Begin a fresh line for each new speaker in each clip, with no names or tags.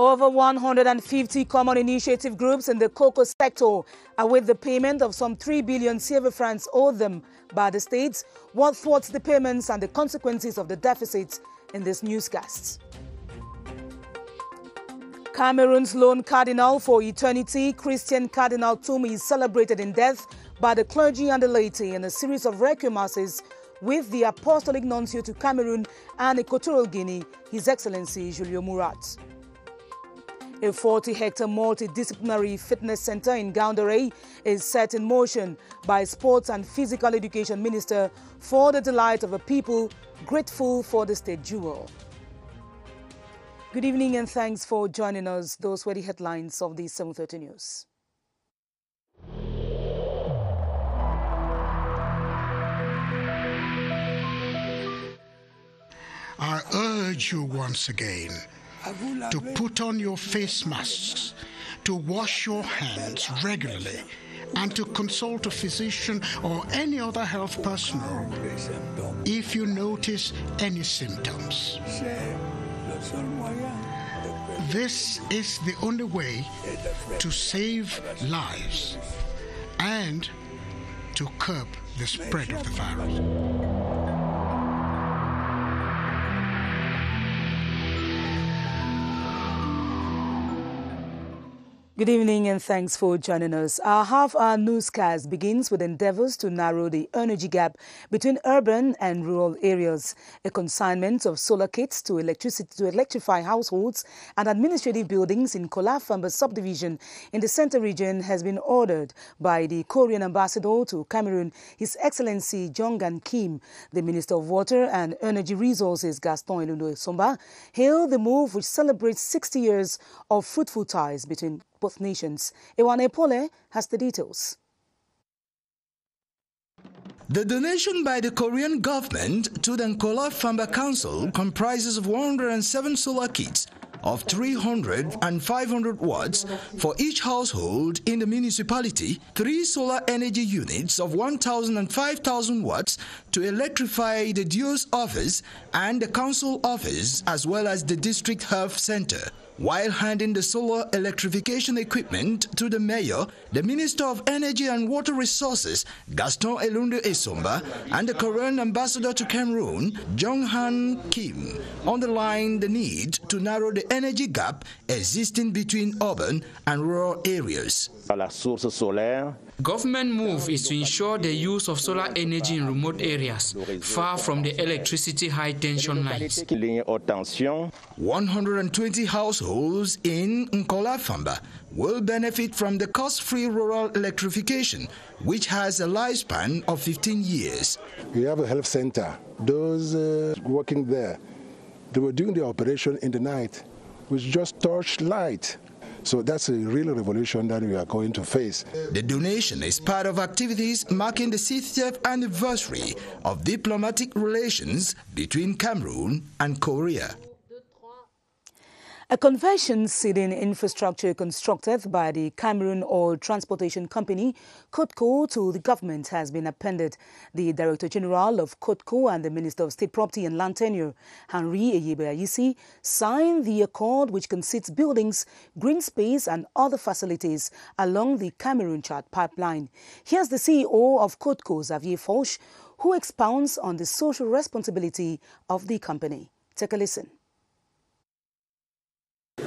Over 150 common initiative groups in the cocoa sector await the payment of some 3 billion CFA francs owed them by the states. What thwarts the payments and the consequences of the deficit in this newscast? Cameroon's lone cardinal for eternity, Christian Cardinal Toumi, is celebrated in death by the clergy and the laity in a series of requiem masses with the Apostolic Nuncio to Cameroon and Equatorial Guinea, His Excellency Julio Murat. A 40-hectare multidisciplinary fitness center in NGAOUNDERE is set in motion by Sports and Physical Education Minister for the delight of a people grateful for the state jewel. Good evening and thanks for joining us. Those were the headlines of the 7:30 News.
I urge you once again to put on your face masks, to wash your hands regularly, and to consult a physician or any other health personnel if you notice any symptoms. This is the only way to save lives and to curb the spread of the virus.
Good evening and thanks for joining us. Our half-hour newscast begins with endeavors to narrow the energy gap between urban and rural areas. A consignment of solar kits to electrify households and administrative buildings in Kolafamba subdivision in the Center region has been ordered by the Korean ambassador to Cameroon, His Excellency Jong-gan Kim. The Minister of Water and Energy Resources, Gaston Elundou-Esomba, hailed the move, which celebrates 60 years of fruitful ties between both nations. Ewane Pole has the details.
The donation by the Korean government to the Kolafamba Council comprises of 107 solar kits of 300 and 500 watts for each household in the municipality, 3 solar energy units of 1,000 and 5,000 watts to electrify the DIO's office and the council office, as well as the district health center. While handing the solar electrification equipment to the mayor, the Minister of Energy and Water Resources, Gaston Elundou-Esomba, and the Korean ambassador to Cameroon, Jong-gan Kim, underlined the need to narrow the energy gap existing between urban and rural areas.
Government move is to ensure the use of solar energy in remote areas, far from the electricity high-tension lines.
120 households in Kolafamba will benefit from the cost-free rural electrification, which has a lifespan of 15 years.
We have a health center. Those working there, they were doing the operation in the night with just torchlight. So that's a real revolution that we are going to face.
The donation is part of activities marking the 60th anniversary of diplomatic relations between Cameroon and Korea.
A conversion seeding infrastructure constructed by the Cameroon Oil Transportation Company, COTCO, to the government has been appended. The Director General of COTCO and the Minister of State Property and Land Tenure, Henry Eyebe-Ayisi, signed the accord which concedes buildings, green space and other facilities along the Cameroon-Chad pipeline. Here's the CEO of COTCO, Xavier Foch, who expounds on the social responsibility of the company. Take a listen.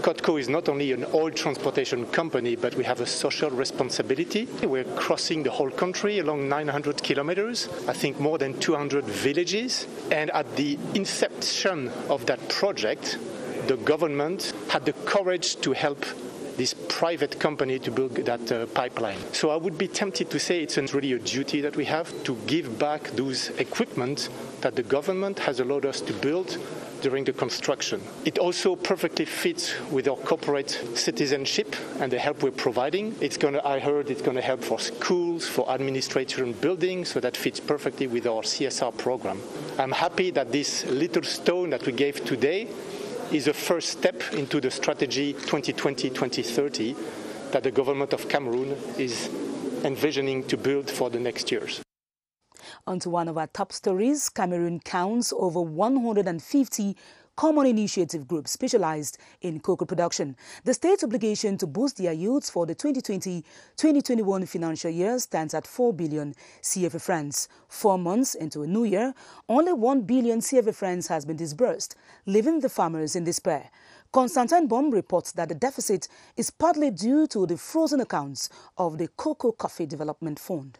COTCO is not only an oil transportation company, but we have a social responsibility. We're crossing the whole country along 900 kilometers, I think more than 200 villages. And at the inception of that project, the government had the courage to help this private company to build that pipeline. So I would be tempted to say it's really a duty that we have to give back those equipment that the government has allowed us to build during the construction. It also perfectly fits with our corporate citizenship and the help we're providing. I heard it's going to help for schools, for administration buildings, so that fits perfectly with our CSR program. I'm happy that this little stone that we gave today is a first step into the strategy 2020-2030 that the government of Cameroon is envisioning to build for the next years.
On to one of our top stories. Cameroon counts over 150 common initiative group specialized in cocoa production. The state's obligation to boost their yields for the 2020-2021 financial year stands at 4 billion CFA francs. 4 months into a new year, only 1 billion CFA francs has been disbursed, leaving the farmers in despair. Constantine Baum reports that the deficit is partly due to the frozen accounts of the Cocoa Coffee Development Fund.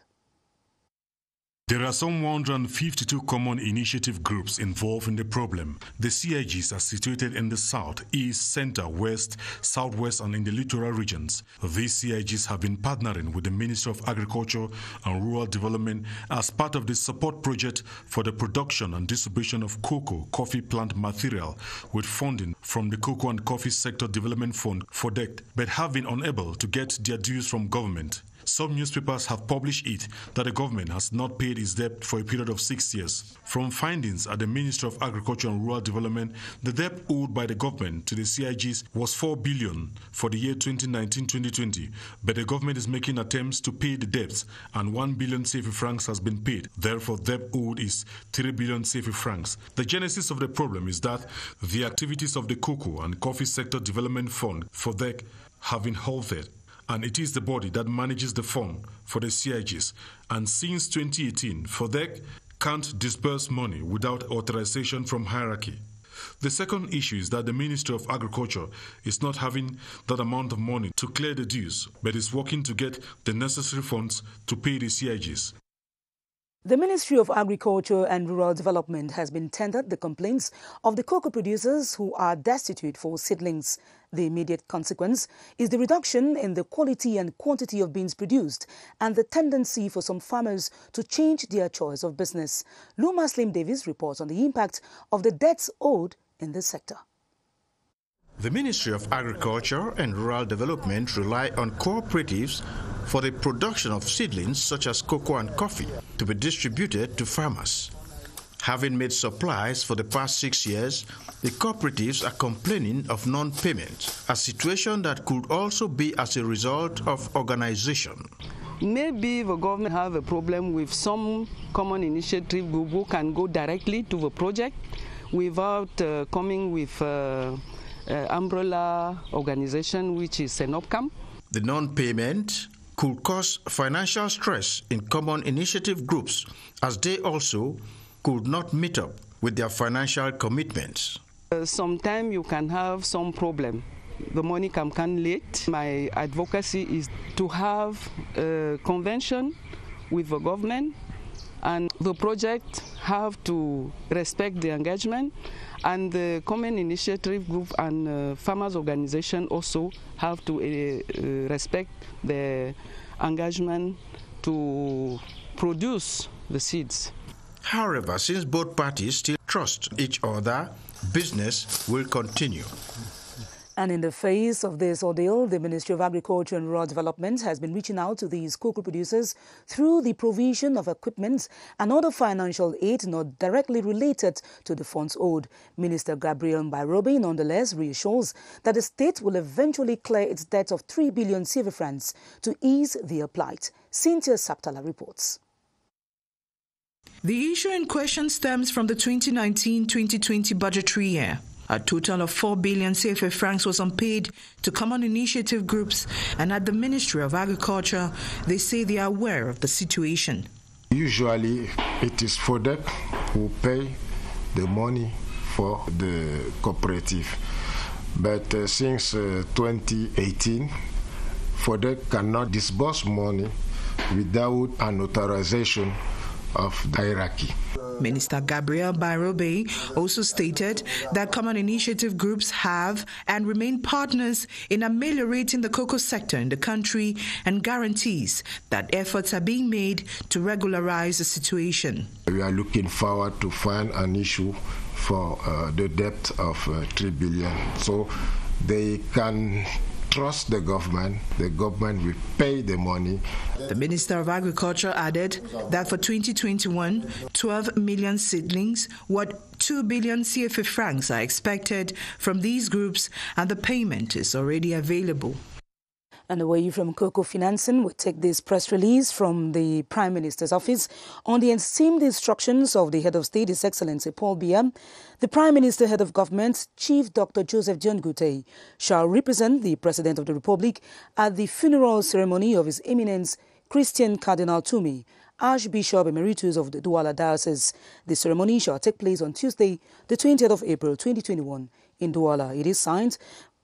There are some 152 common initiative groups involved in the problem. The CIGs are situated in the south, east, center, west, southwest, and in the littoral regions. These CIGs have been partnering with the Ministry of Agriculture and Rural Development as part of the support project for the production and distribution of cocoa, coffee plant material with funding from the Cocoa and Coffee Sector Development Fund, FODEC, but have been unable to get their dues from government. Some newspapers have published it that the government has not paid its debt for a period of 6 years. From findings at the Ministry of Agriculture and Rural Development, the debt owed by the government to the CIGs was 4 billion for the year 2019-2020, but the government is making attempts to pay the debts and 1 billion CFA francs has been paid. Therefore, debt owed is 3 billion CFA francs. The genesis of the problem is that the activities of the Cocoa and Coffee Sector Development Fund, FODEC, have been halted, and it is the body that manages the fund for the CIGs. And since 2018, FODEC can't disburse money without authorization from hierarchy. The second issue is that the Ministry of Agriculture is not having that amount of money to clear the dues, but is working to get the necessary funds to pay the CIGs.
The Ministry of Agriculture and Rural Development has been tendered the complaints of the cocoa producers who are destitute for seedlings. The immediate consequence is the reduction in the quality and quantity of beans produced and the tendency for some farmers to change their choice of business. Luma Slim Davis reports on the impact of the debts owed in this sector.
The Ministry of Agriculture and Rural Development rely on cooperatives for the production of seedlings such as cocoa and coffee to be distributed to farmers. Having made supplies for the past 6 years, the cooperatives are complaining of non-payment, a situation that could also be as a result of organization.
Maybe the government have a problem with some common initiative group who can go directly to the project without coming with umbrella organization, which is an OPCAM.
The non-payment could cause financial stress in common initiative groups, as they also could not meet up with their financial commitments.
Sometimes you can have some problem. The money can come late. My advocacy is to have a convention with the government, and the project have to respect the engagement, and the common initiative group and farmers organization also have to respect the engagement to produce the seeds.
However, since both parties still trust each other, business will continue.
And in the face of this ordeal, the Ministry of Agriculture and Rural Development has been reaching out to these cocoa producers through the provision of equipment and other financial aid not directly related to the funds owed. Minister Gabriel Mbairobe nonetheless reassures that the state will eventually clear its debt of 3 billion CFA francs to ease their plight. Cynthia Saptala reports.
The issue in question stems from the 2019-2020 budgetary year. A total of 4 billion CFA francs was unpaid to common initiative groups, and at the Ministry of Agriculture, they say they are aware of the situation.
Usually, it is FODEC who pay the money for the cooperative. But since 2018, FODEC cannot disburse money without an authorization of the hierarchy.
Minister Gabriel Mbairobe also stated that common initiative groups have and remain partners in ameliorating the cocoa sector in the country and guarantees that efforts are being made to regularize the situation.
We are looking forward to find an issue for the debt of 3 billion, so they can trust the government will pay the money.
The Minister of Agriculture added that for 2021, 12 million seedlings worth 2 billion CFA francs are expected from these groups, and the payment is already available.
And away from cocoa financing, we take this press release from the Prime Minister's office on the esteemed instructions of the Head of State, His Excellency Paul Biya. The Prime Minister, Head of Government, Chief Dr. Joseph John Gute, shall represent the President of the Republic at the funeral ceremony of His Eminence Christian Cardinal Tumi, Archbishop Emeritus of the Douala Diocese. The ceremony shall take place on Tuesday, the 20th of April 2021 in Douala. It is signed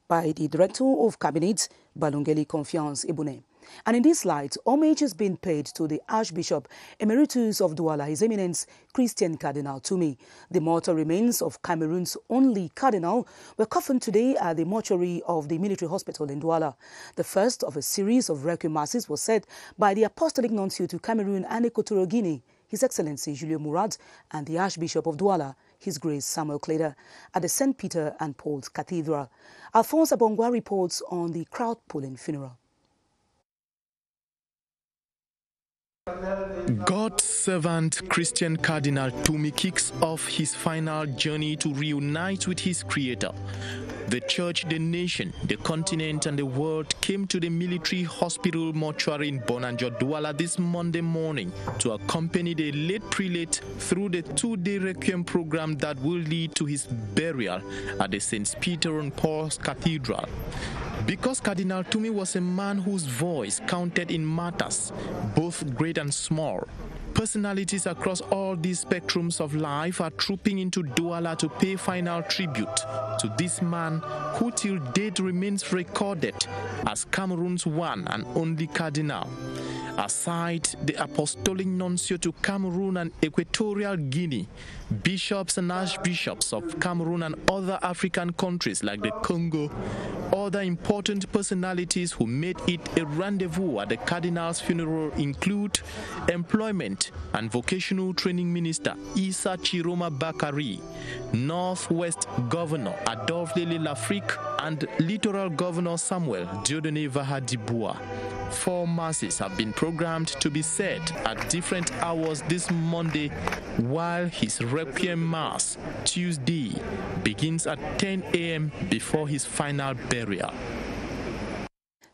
by the Director of Cabinet, Balungeli Confiance Ebune. And in this light, homage has been paid to the Archbishop Emeritus of Douala, His Eminence Christian Cardinal Tumi. The mortal remains of Cameroon's only cardinal were coffined today at the mortuary of the military hospital in Douala. The first of a series of requiem masses was said by the Apostolic Nuncio to Cameroon and Equatorial Guinea, His Excellency Julio Murad, and the Archbishop of Douala, His Grace Samuel Cleda, at the St. Peter and Paul's Cathedral. Alphonse Abongwa reports on the crowd-pulling funeral.
God's servant Christian Cardinal Tumi kicks off his final journey to reunite with his Creator. The church, the nation, the continent and the world came to the military hospital mortuary in Bonanjo, Douala this Monday morning to accompany the late prelate through the two-day requiem program that will lead to his burial at the St. Peter and Paul's Cathedral. Because Cardinal Tumi was a man whose voice counted in matters, both great and small, personalities across all these spectrums of life are trooping into Douala to pay final tribute to this man who till date remains recorded as Cameroon's one and only cardinal. Aside the Apostolic Nuncio to Cameroon and Equatorial Guinea, bishops and archbishops of Cameroon and other African countries like the Congo, other important personalities who made it a rendezvous at the Cardinal's funeral include Employment and Vocational Training Minister Issa Chiroma Bakari, Northwest Governor Adolphe Lele Lafrique, and Littoral Governor Samuel Dieudonné Vahadibua. 4 masses have been programmed to be said at different hours this Monday, while his Requiem Mass, Tuesday, begins at 10 a.m. before his final burial.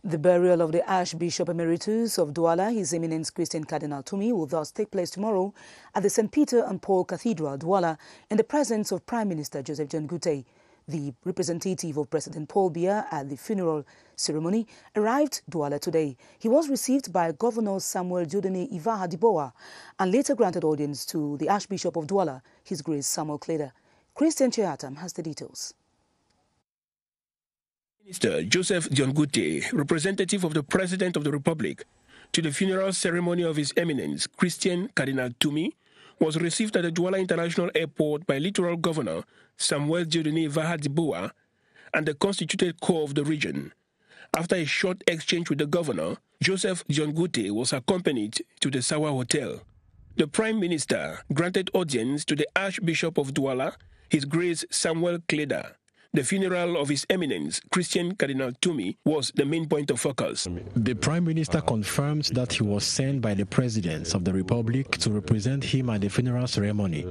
The burial of the Archbishop Emeritus of Douala, His Eminence Christian Cardinal Tumi, will thus take place tomorrow at the St. Peter and Paul Cathedral, Douala, in the presence of Prime Minister Joseph John Gute. The representative of President Paul Biya at the funeral ceremony arrived Douala today. He was received by Governor Samuel Dieudonné Vahadibua and later granted audience to the Archbishop of Douala, His Grace Samuel Cleda. Christian Cheatam has the details.
Minister Joseph John Gute, representative of the President of the Republic, to the funeral ceremony of His Eminence Christian Cardinal Tumi, was received at the Douala International Airport by Littoral Governor Samuel Dieudonné Vahadibua and the constituted core of the region. After a short exchange with the governor, Joseph John Gute was accompanied to the Sawa Hotel. The Prime Minister granted audience to the Archbishop of Douala, His Grace Samuel Cleda. The funeral of His Eminence Christian Cardinal Tumi was the main point of focus.
The Prime Minister confirmed that he was sent by the President of the Republic to represent him at the funeral ceremony.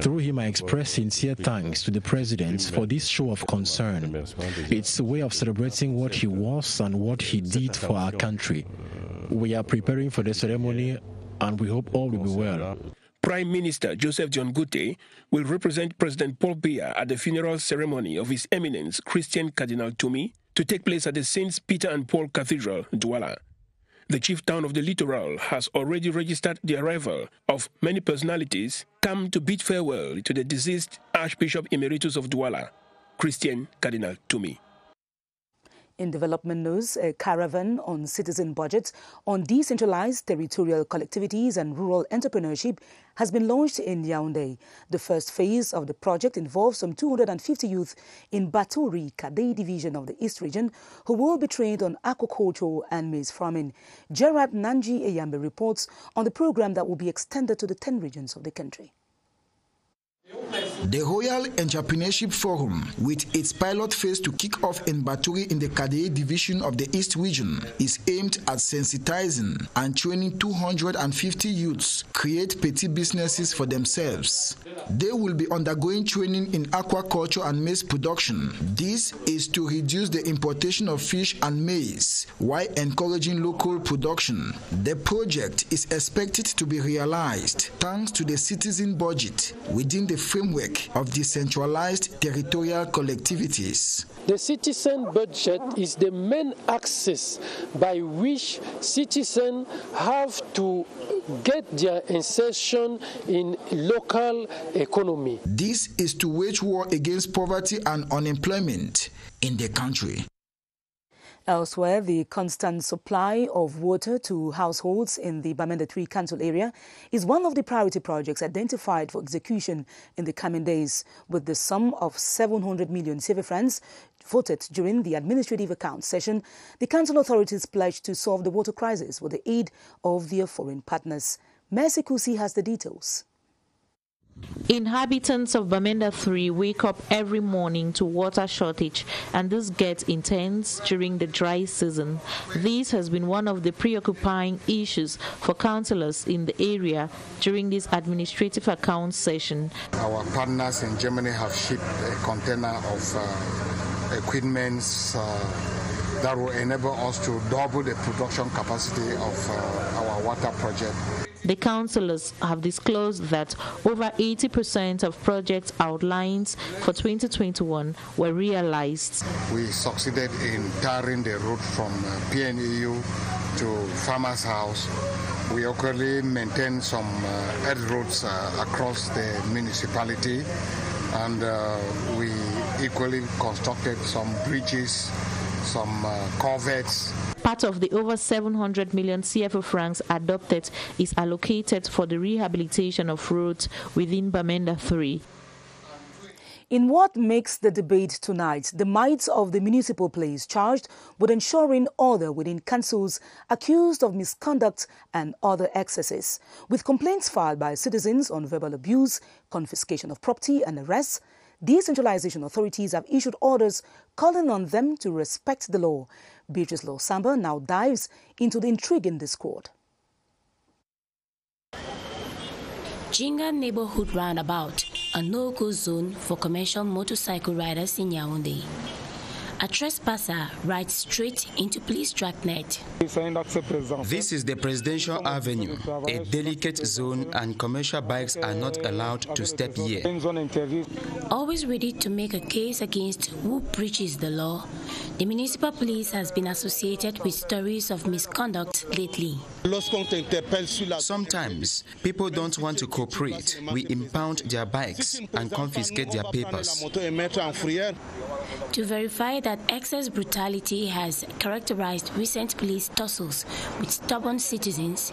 Through him, I express sincere thanks to the President for this show of concern. It's a way of celebrating what he was and what he did for our country. We are preparing for the ceremony and we hope all will be well.
Prime Minister Joseph John Gute will represent President Paul Biya at the funeral ceremony of His Eminence Christian Cardinal Tumi to take place at the St. Peter and Paul Cathedral, Douala. The chief town of the littoral has already registered the arrival of many personalities come to bid farewell to the deceased Archbishop Emeritus of Douala, Christian Cardinal Tumi.
In development news, a caravan on citizen budget on decentralized territorial collectivities and rural entrepreneurship has been launched in Yaoundé. The first phase of the project involves some 250 youth in Batori, Kadei division of the East region, who will be trained on aquaculture and maize farming. Gerard Nanji Eyambe reports on the program that will be extended to the 10 regions of the country.
The Royal Entrepreneurship Forum, with its pilot phase to kick off in Baturi in the Kadeye division of the East region, is aimed at sensitizing and training 250 youths create petty businesses for themselves. They will be undergoing training in aquaculture and maize production. This is to reduce the importation of fish and maize while encouraging local production. The project is expected to be realized thanks to the citizen budget within the framework of decentralized territorial collectivities.
The citizen budget is the main axis by which citizens have to get their insertion in local economy.
This is to wage war against poverty and unemployment in the country.
Elsewhere, the constant supply of water to households in the Bamenda 3 Council area is one of the priority projects identified for execution in the coming days, with the sum of 700 million CFA francs voted during the administrative account session. The council authorities pledged to solve the water crisis with the aid of their foreign partners. Mercy Kusi has the details.
Inhabitants of Bamenda 3 wake up every morning to water shortage, and this gets intense during the dry season. This has been one of the preoccupying issues for councillors in the area during this administrative account session.
Our partners in Germany have shipped a container of equipment that will enable us to double the production capacity of our water project.
The councillors have disclosed that over 80% of project outlines for 2021 were realized.
We succeeded in tarring the road from PNEU to Farmer's House. We actually maintain some earth roads across the municipality, and we equally constructed some bridges, some culverts.
Part of the over 700 million CFA francs adopted is allocated for the rehabilitation of roads within Bamenda 3.
In what makes the debate tonight, the might of the municipal police charged with ensuring order within councils accused of misconduct and other excesses. With complaints filed by citizens on verbal abuse, confiscation of property and arrests, decentralization authorities have issued orders calling on them to respect the law. Beatrice Law Samba now dives into the intriguing discord.
Jinga Neighborhood Roundabout, a no-go zone for commercial motorcycle riders in Yaoundé. A trespasser rides straight into police dragnet.
This is the Presidential Avenue, a delicate zone, and commercial bikes are not allowed to step here.
Always ready to make a case against who breaches the law, the municipal police has been associated with stories of misconduct lately.
Sometimes people don't want to cooperate. We impound their bikes and confiscate their papers.
To verify that excess brutality has characterized recent police tussles with stubborn citizens,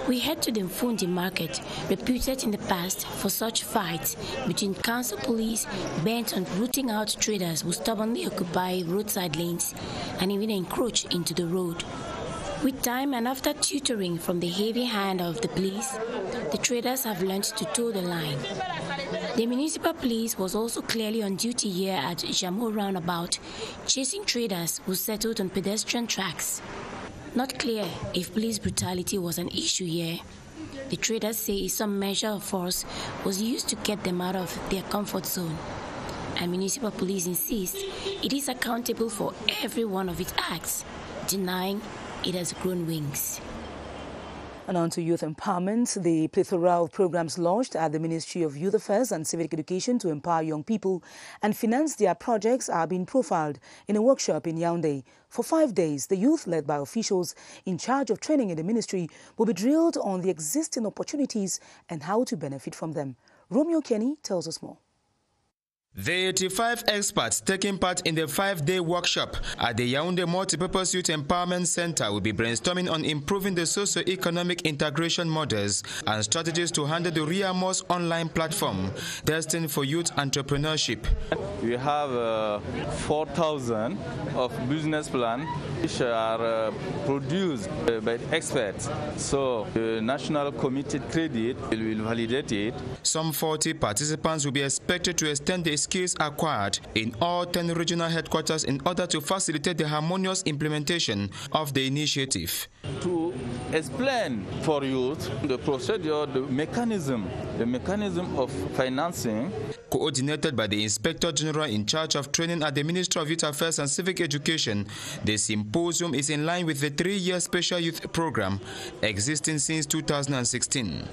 we head to the Mfundi market, reputed in the past for such fights between council police bent on rooting out traders who stubbornly occupy roadside lanes and even encroach into the road. With time and after tutoring from the heavy hand of the police, the traders have learned to toe the line. The municipal police was also clearly on duty here at Jamo Roundabout, chasing traders who settled on pedestrian tracks. Not clear if police brutality was an issue here. The traders say some measure of force was used to get them out of their comfort zone. And municipal police insist it is accountable for every one of its acts, denying it has grown wings.
And on to youth empowerment, the plethora of programs launched at the Ministry of Youth Affairs and Civic Education to empower young people and finance their projects are being profiled in a workshop in Yaoundé. For 5 days, the youth, led by officials in charge of training in the ministry, will be drilled on the existing opportunities and how to benefit from them. Romeo Kenny tells us more.
The 85 experts taking part in the 5-day workshop at the Yaoundé Multipurpose Youth Empowerment Center will be brainstorming on improving the socio-economic integration models and strategies to handle the Riamos online platform destined for youth entrepreneurship.
We have 4,000 of business plans which are produced by experts. So the National Committee Credit will validate it.
Some 40 participants will be expected to extend the skills acquired in all 10 regional headquarters in order to facilitate the harmonious implementation of the initiative.
To explain for youth the procedure, the mechanism of financing.
Coordinated by the Inspector General in charge of training at the Ministry of Youth Affairs and Civic Education, the symposium is in line with the 3-year Special Youth Program existing since 2016.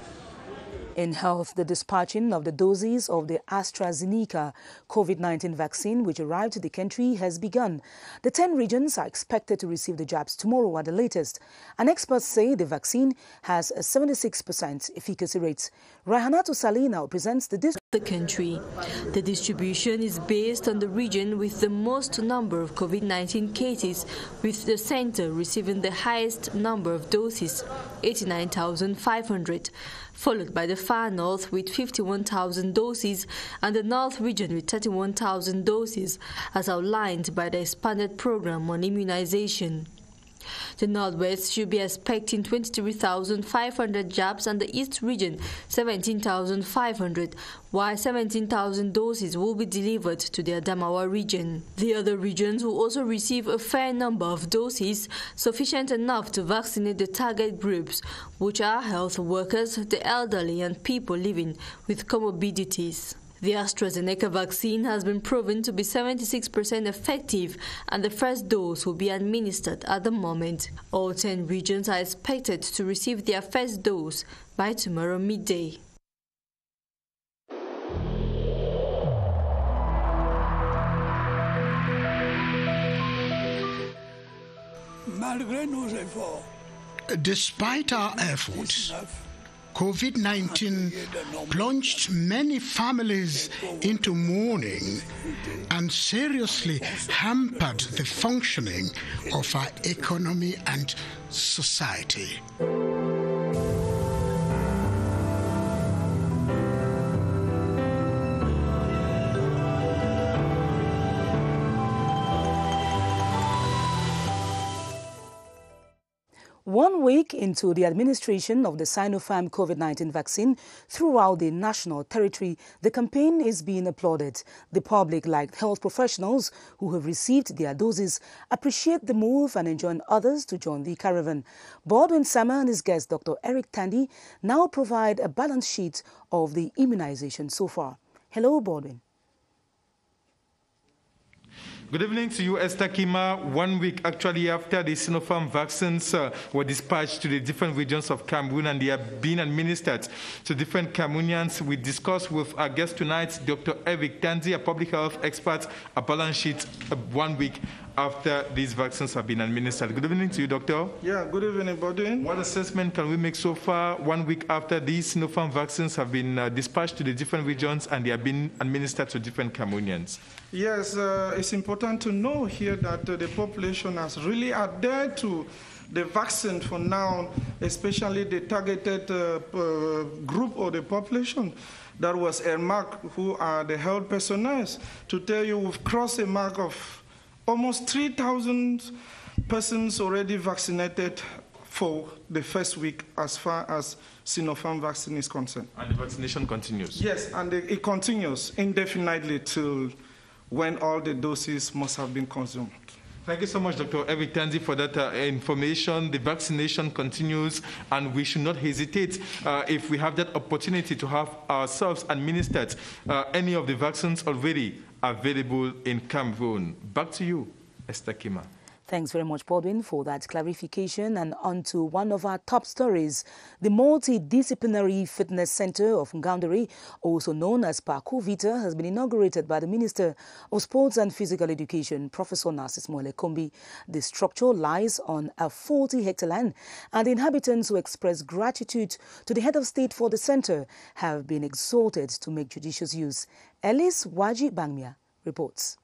In health, the dispatching of the doses of the AstraZeneca COVID-19 vaccine, which arrived to the country, has begun. The 10 regions are expected to receive the jabs tomorrow at the latest. And experts say the vaccine has a 76% efficacy rate. Rahanatu Salih now presents the
country. The distribution is based on the region with the most number of COVID-19 cases, with the center receiving the highest number of doses, 89,500. Followed by the far north with 51,000 doses and the north region with 31,000 doses, as outlined by the expanded program on immunization. The northwest should be expecting 23,500 jabs and the east region 17,500, while 17,000 doses will be delivered to the Adamawa region. The other regions will also receive a fair number of doses, sufficient enough to vaccinate the target groups, which are health workers, the elderly, and people living with comorbidities. The AstraZeneca vaccine has been proven to be 76% effective, and the first dose will be administered at the moment. All 10 regions are expected to receive their first dose by tomorrow midday.
Despite our efforts, COVID-19 plunged many families into mourning and seriously hampered the functioning of our economy and society.
One week into the administration of the Sinopharm COVID-19 vaccine throughout the national territory, the campaign is being applauded. The public, like health professionals who have received their doses, appreciate the move and enjoin others to join the caravan. Baldwin Sama and his guest, Dr. Eric Tandy, now provide a balance sheet of the immunization so far. Hello, Baldwin.
Good evening to you, Esther Kima. 1 week actually after the Sinopharm vaccines were dispatched to the different regions of Cameroon and they are being administered to different Cameroonians, we discussed with our guest tonight, Dr. Eric Tandy, a public health expert, a balance sheet 1 week after these vaccines have been administered. Good evening to you, Doctor.
Yeah, good evening, Baldwin.
What assessment can we make so far 1 week after these Sinopharm vaccines have been dispatched to the different regions and they are being administered to different Cameroonians?
Yes, it's important to know here that the population has really adhered to the vaccine for now, especially the targeted group of the population that was earmarked, who are the health personnel. To tell you, we've crossed a mark of almost 3,000 persons already vaccinated for the first week as far as Sinopharm vaccine is concerned.
And the vaccination continues?
Yes, and it continues indefinitely till when all the doses must have been consumed.
Thank you so much, Dr. Eric Tandy, for that information. The vaccination continues, and we should not hesitate if we have that opportunity to have ourselves administered any of the vaccines already available in Cameroon. Back to you, Esther Kima.
Thanks very much, Baldwin, for that clarification. And on to one of our top stories. The Multidisciplinary Fitness Center of NGAOUNDERE, also known as PATYCHOU Vita, has been inaugurated by the Minister of Sports and Physical Education, Professor Narcis Moele-Kombi. The structure lies on a 40-hectare land, and the inhabitants who express gratitude to the head of state for the center have been exhorted to make judicious use. Ellis Waji Bangmia reports.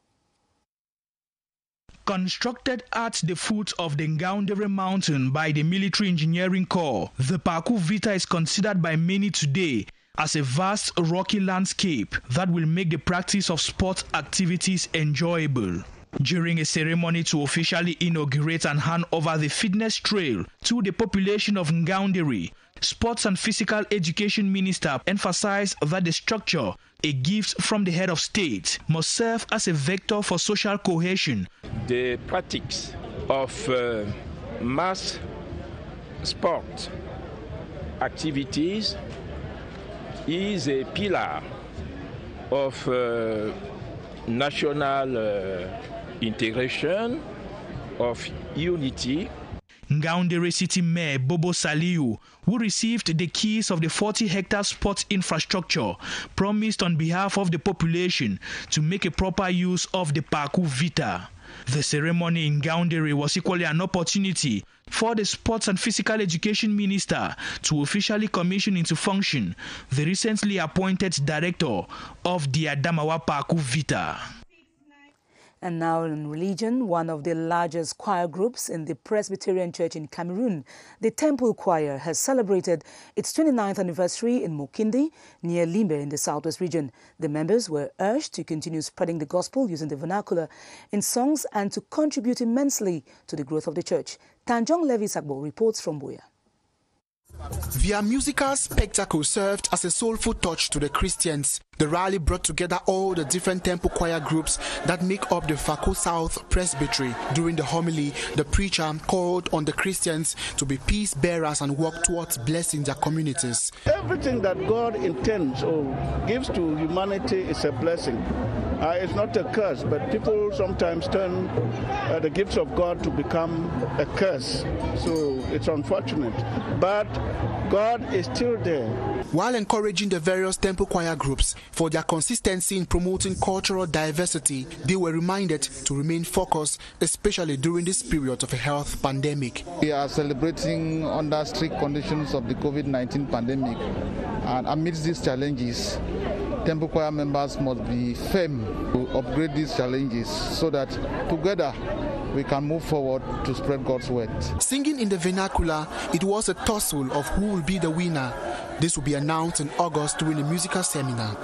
Constructed at the foot of the NGAOUNDERE mountain by the Military Engineering Corps, the PATYCHOU Vita is considered by many today as a vast rocky landscape that will make the practice of sports activities enjoyable. During a ceremony to officially inaugurate and hand over the fitness trail to the population of NGAOUNDERE, Sports and Physical Education Minister emphasized that the structure, a gift from the head of state, must serve as a vector for social cohesion.
The practice of mass sport activities is a pillar of national integration, of unity.
NGAOUNDERE City Mayor Bobo Saliu, who received the keys of the 40-hectare sports infrastructure, promised on behalf of the population to make a proper use of the PATYCHOU Vita. The ceremony in NGAOUNDERE was equally an opportunity for the Sports and Physical Education Minister to officially commission into function the recently appointed director of the Adamawa PATYCHOU Vita.
And now in religion, one of the largest choir groups in the Presbyterian Church in Cameroon, the Temple Choir, has celebrated its 29th anniversary in Mokindi, near Limbe in the southwest region. The members were urged to continue spreading the gospel using the vernacular in songs and to contribute immensely to the growth of the church. Tanjong Levi Sagbo reports from Buea.
Their musical spectacle served as a soulful touch to the Christians. The rally brought together all the different temple choir groups that make up the Fako South Presbytery. During the homily, the preacher called on the Christians to be peace bearers and work towards blessing their communities.
Everything that God intends or gives to humanity is a blessing. It's not a curse, but people sometimes turn the gifts of God to become a curse. So it's unfortunate. But God is still there.
While encouraging the various temple choir groups for their consistency in promoting cultural diversity, they were reminded to remain focused, especially during this period of a health pandemic.
We are celebrating under strict conditions of the COVID-19 pandemic, and amidst these challenges, temple choir members must be firm to upgrade these challenges so that together we can move forward to spread God's word.
Singing in the vernacular, it was a tussle of who will be the winner. This will be announced in August during a musical seminar.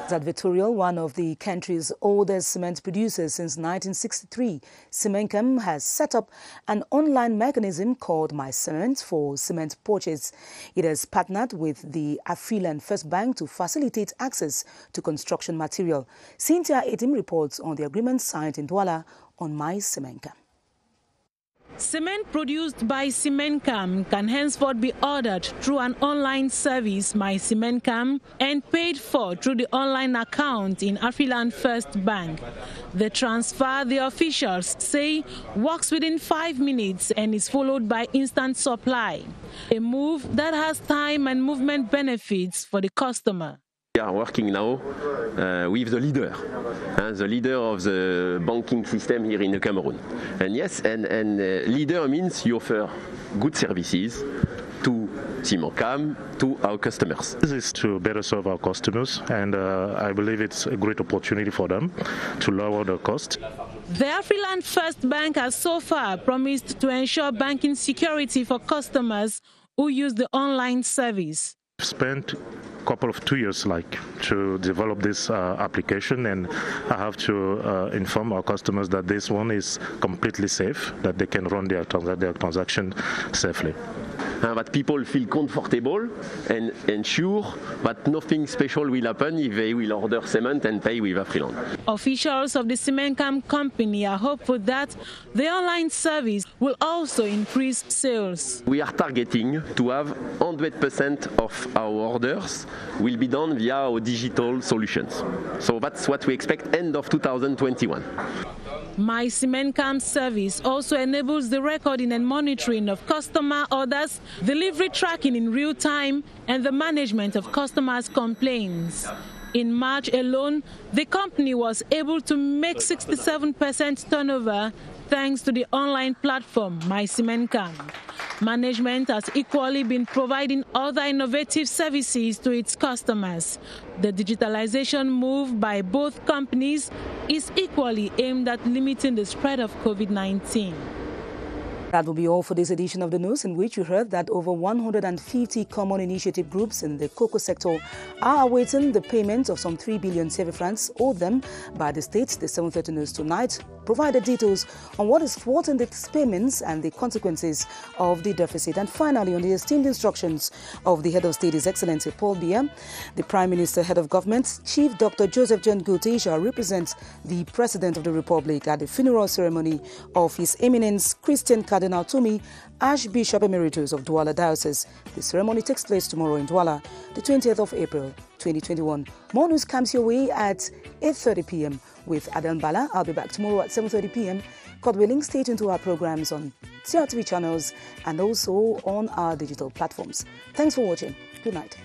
At Victorial, one of the country's oldest cement producers since 1963, Cemencam has set up an online mechanism called My Cement for cement purchase. It has partnered with the Afriland First Bank to facilitate access to construction material. Cynthia Etim reports on the agreement signed in Douala on My Cemencam.
Cement produced by Cemencam can henceforth be ordered through an online service, My Cemencam, and paid for through the online account in Afriland First Bank. The transfer, the officials say, works within 5 minutes and is followed by instant supply, a move that has time and movement benefits for the customer.
We are working now with the leader of the banking system here in Cameroon. And yes, and leader means you offer good services to Cemencam, to our customers.
This is to better serve our customers, and I believe it's a great opportunity for them to lower the cost.
The Afriland First Bank has so far promised to ensure banking security for customers who use the online service.
We've spent couple of 2 years to develop this application, and I have to inform our customers that this one is completely safe, that they can run their transaction safely.
That people feel comfortable and sure that nothing special will happen if they will order cement and pay with Afriland.
Officials of the Cemencam company are hopeful that the online service will also increase sales.
We are targeting to have 100% of our orders will be done via our digital solutions. So that's what we expect end of 2021.
My CMENCAM service also enables the recording and monitoring of customer orders, delivery tracking in real time, and the management of customers' complaints. In March alone, the company was able to make 67% turnover thanks to the online platform My CMENCAM. Management has equally been providing other innovative services to its customers. The digitalization move by both companies is equally aimed at limiting the spread of COVID-19.
That will be all for this edition of the news, in which you heard that over 150 common initiative groups in the cocoa sector are awaiting the payment of some 3 billion CFA francs owed them by the state. The 7:30 news tonight provided details on what is thwarting these payments and the consequences of the deficit. And finally, on the esteemed instructions of the head of state, His Excellency Paul Biya, the Prime Minister, head of government, Chief Dr. Joseph John Goethe shall represent the President of the Republic at the funeral ceremony of His Eminence Christian Cardinal Toumi, Archbishop Emeritus of Douala Diocese. The ceremony takes place tomorrow in Douala, the 20th of April, 2021. More news comes your way at 8:30 p.m. with Adam Bala. I'll be back tomorrow at 7:30 p.m. God willing, stay tuned to our programs on CRTV channels and also on our digital platforms. Thanks for watching. Good night.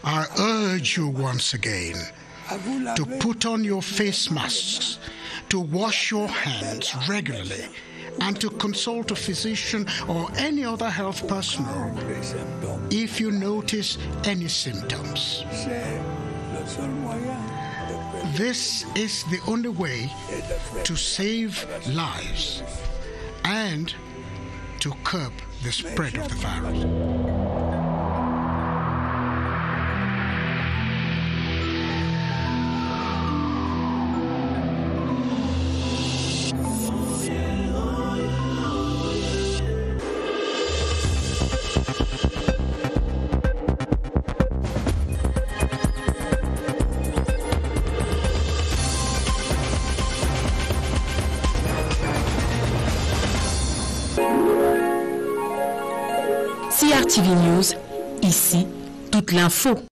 I urge you once again to put on your face masks, to wash your hands regularly, and to consult a physician or any other health personnel if you notice any symptoms. This is the only way to save lives and to curb the spread of the virus.
CRTV News, ici, toute l'info.